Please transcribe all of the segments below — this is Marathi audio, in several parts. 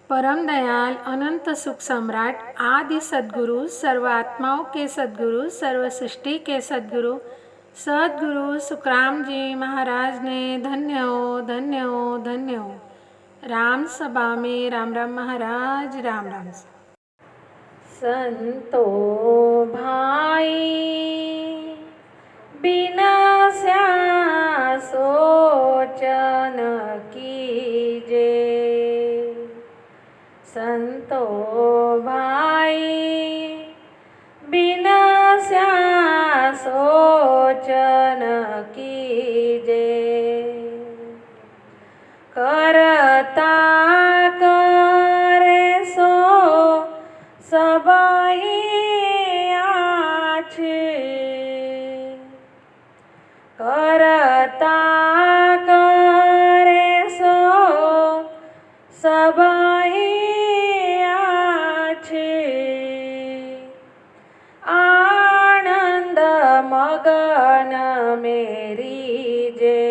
परम दयाल अनंत सुख सम्राट आदि सद्गुरु, सर्व आत्माओं के सद्गुरु, सर्व सृष्टि के सद्गुरु, सद्गुरु सुखराम जी महाराज ने धन्य हो, धन्य हो, धन्य हो। राम सभा में राम राम महाराज, राम राम। संतो भाई बिना सोचन कीजे, संतो भाई बिना सोचन कीजे, करता करे सो सबही आछे, करता करे सो सबही आछे, आनंद मगन मेरी जे,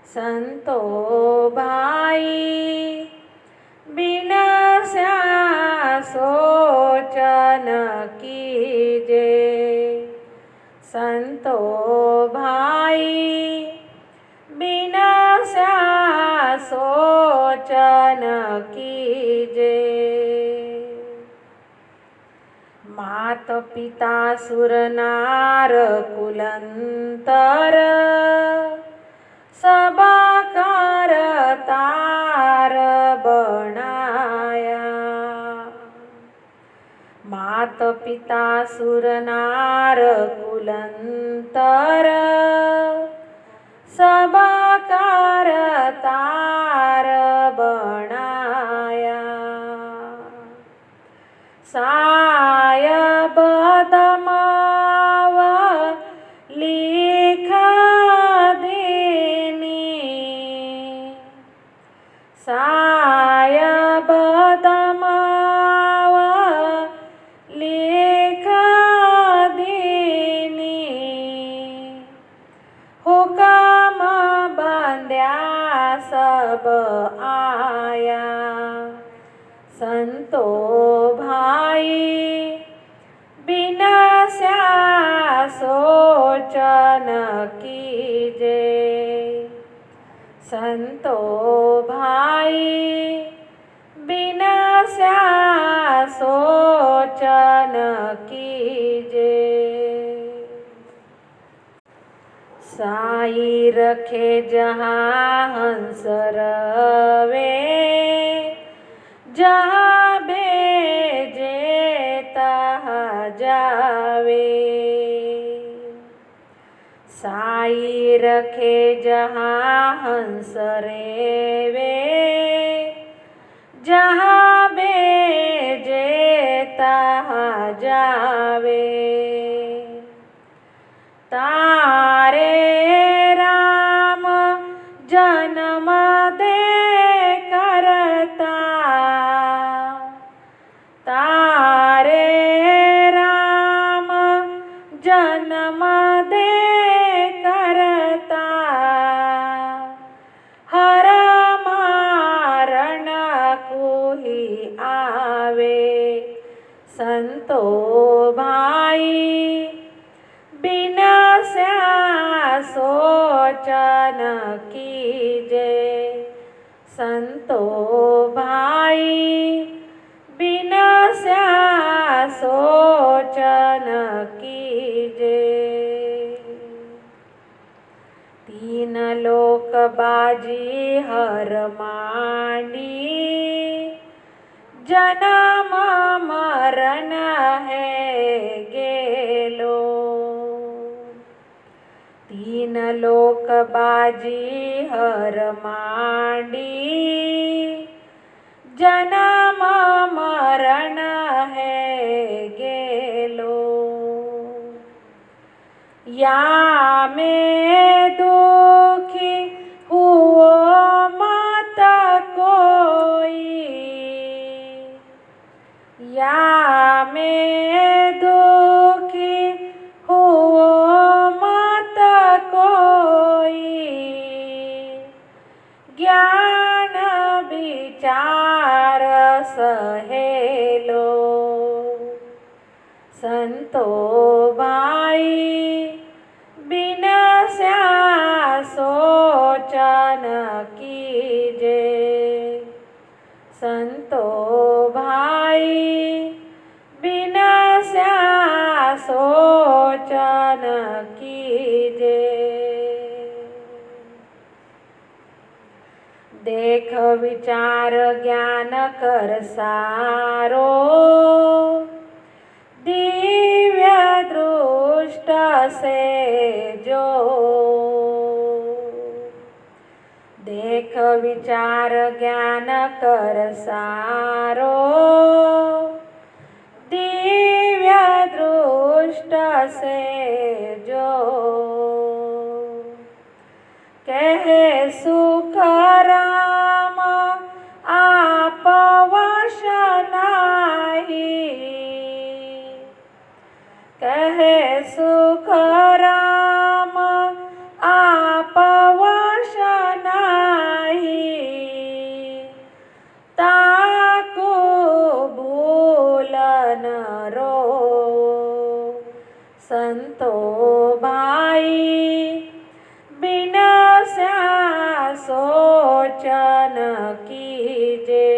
संतो भाई बिना सोचन कीजे, संतो भाई बिना सोचन कीजे। मात पिता सुर नार कुलंतर, सबा तार बनाया, मात पिता सुर नार कुलंतर, सबा तार बनाया, सायब दमाव लिखा देनी, सायब दमाव लिखा देनी, हुकम बंद्या सब आया, संतो भाई बिना सोचन कीजे, संतो भाई बिना सोचन कीजे। साई रखे जहाँ हंस रवे, जहाँ भेजे तहाँ जावे, साई रखे जहाँ हंस रेवे, जहाँ भेजे तहाँ जावे, तारे राम जन्म दे करता, तारे राम जन्म दे करता, हर मारण को ही आवे, संतो भाई बिना सोचन कीजे, संतो भाई बिना सोचन कीजे। तीन लोक बाजी हर मांडी, जन्म मरण है गेलो, तीन लोक बाजी हर मांडी, जन्म मरण है गेलो, या में दुखी हुओ मत कोई, या में दुखी हुओ मत कोई, ज्ञान विचार विचार सहेलो। संतो भाई बिनस्या सोचन कीजे। संतो भाई बिनस्या सोचन कीजे। देख विचार ज्ञान कर सारो। दिव्य दृष्ट से जो। देख विचार ज्ञान कर सारो। दिव्य दृष्ट से जो। कहे सुख राम आप वश नाही। कहे सुख राम आप वश नाही। ताको भूलन रो। संतो भाई बिनस्या सोचन कीजे।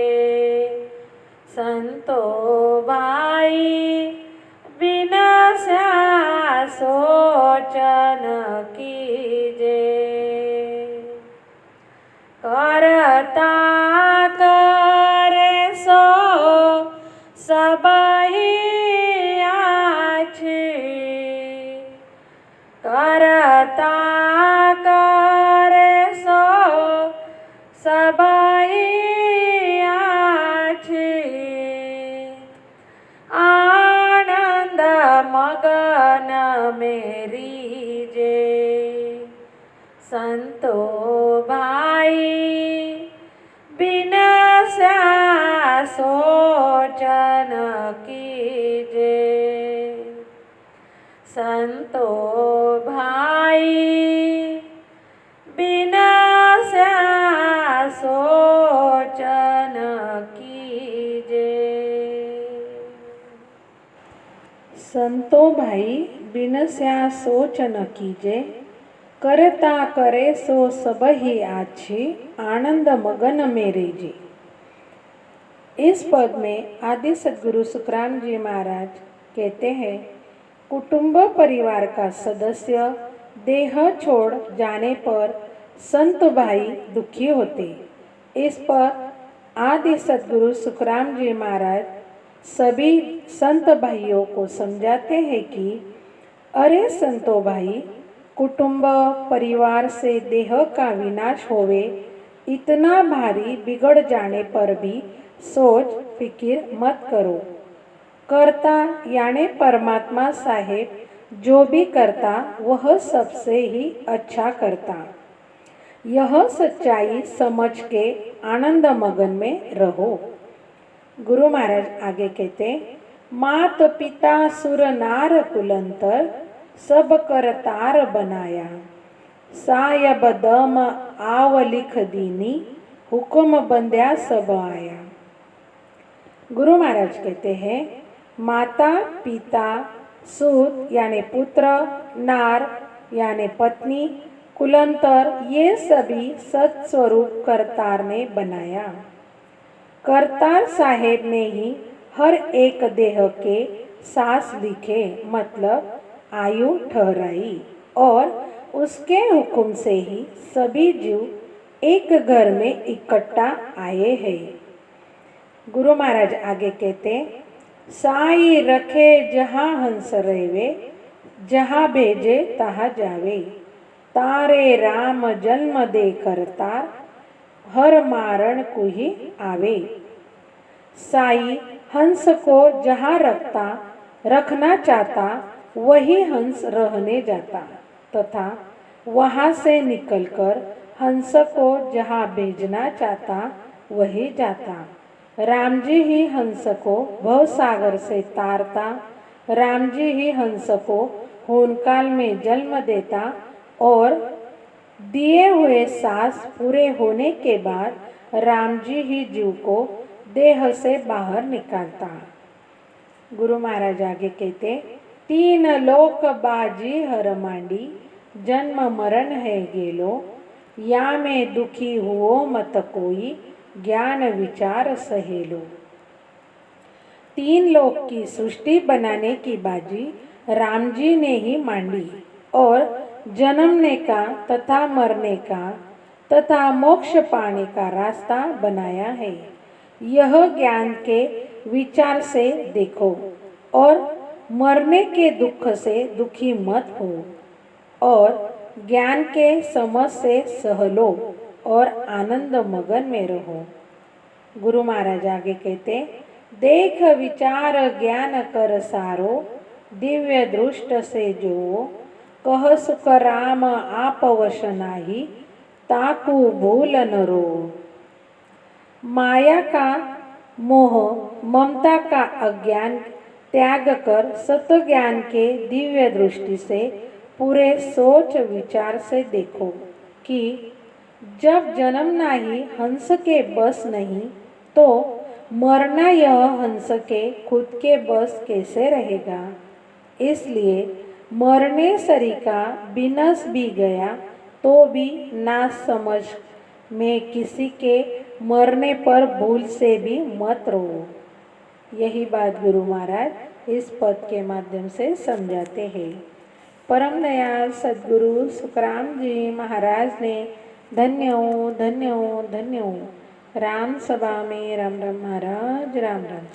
संतो भाई बिनस्या सोचन कीजे। करता करे सो सबहि आछि। करता करे सो सबहि आछि। आनंद मगन मेरीजे। संतो भाई बिनस्या सोचन कीजे। संतो भाई बिनस्या सोचन कीजे। संतो भाई बिनस्या सोचन कीजे। करता करे सो सबहि आछि। आनंद मगन मेरे जी। इस पद में आदि सद्गुरु सुखराम जी महाराज कहते हैं, कुटुंब परिवार का सदस्य देह छोड़ जाने पर संत भाई दुखी होते। इस पर आदि सद्गुरु सुखराम जी महाराज सभी संत भाइयों को समझाते हैं कि अरे संतो भाई, कुटुंब परिवार से देह का विनाश होवे, इतना भारी बिगड़ जाने पर भी सोच फिकिर मत करो। करता यानी परमात्मा साहेब जो भी करता वह सबसे ही अच्छा करता। यह सच्चाई समझ के आनंद मगन में रहो। गुरु महाराज आगे कहते, मात पिता सुर नार कुलंतर सब कर तार बनाया। सायब दम आव लिख दीनी हुक्म बंद्या सब आया। गुरु महाराज कहते हैं, माता पिता सूत यानी पुत्र, नार यानी पत्नी, कुलंतर ये सभी सत्स्वरूप करतार ने बनाया। करतार साहेब ने ही हर एक देह के सांस लिखे, मतलब आयु ठहराई, और उसके हुक्म से ही सभी जीव एक घर में इकट्ठा आए हैं। गुरु महाराज आगे कहते, साई रखे जहाँ हंस रेवे, जहाँ भेजे तहाँ जावे। तारे राम जन्म दे करतार, हर मारण को ही आवे। साई हंस को जहाँ रखना चाहता वही हंस रहने जाता, तथा वहाँ से निकलकर हंस को जहाँ भेजना चाहता वही जाता। राम जी ही हंस को भवसागर से तारता। राम जी ही हंस को होनकाल में जन्म देता और दिए हुए सांस पूरे होने के बाद राम जी ही जीव को देह से बाहर निकालता। गुरु महाराज आगे कहते, तीन लोक बाजी हर मांडी, जन्म मरण है गेलो, या में दुखी हुओ मत कोई, ज्ञान विचार सहेलो। तीन लोक की सृष्टि बनाने की बाजी राम जी ने ही मांडी और जन्मने का तथा मरने का तथा मोक्ष पाने का रास्ता बनाया है। यह ज्ञान के विचार से देखो और मरने के दुख से दुखी मत हो और ज्ञान के समझ से सह लो और आनंद मगन में रहो। गुरु महाराज आगे कहते, देख विचार ज्ञान कर सारो, दिव्य दृष्ट से जो, कह सुख राम आप वश नाही, ताकू भूल न रो। माया का मोह ममता का अज्ञान त्याग कर सत ज्ञान के दिव्य दृष्टि से पूरे सोच विचार से देखो कि जब जन्मना ही हंस के बस नहीं तो मरना यह हंस के खुद के बस कैसे रहेगा। इसलिए मरने सरीका बिनस भी गया तो भी ना समझ में किसी के मरने पर भूल से भी मत रो। यही बात गुरु महाराज इस पद के माध्यम से समझाते हैं। परम दयाल सद्गुरु सुखराम जी महाराज ने धन्य हो धन्य हो धन्य हो। राम सभा में राम राम महाराज, राम राम।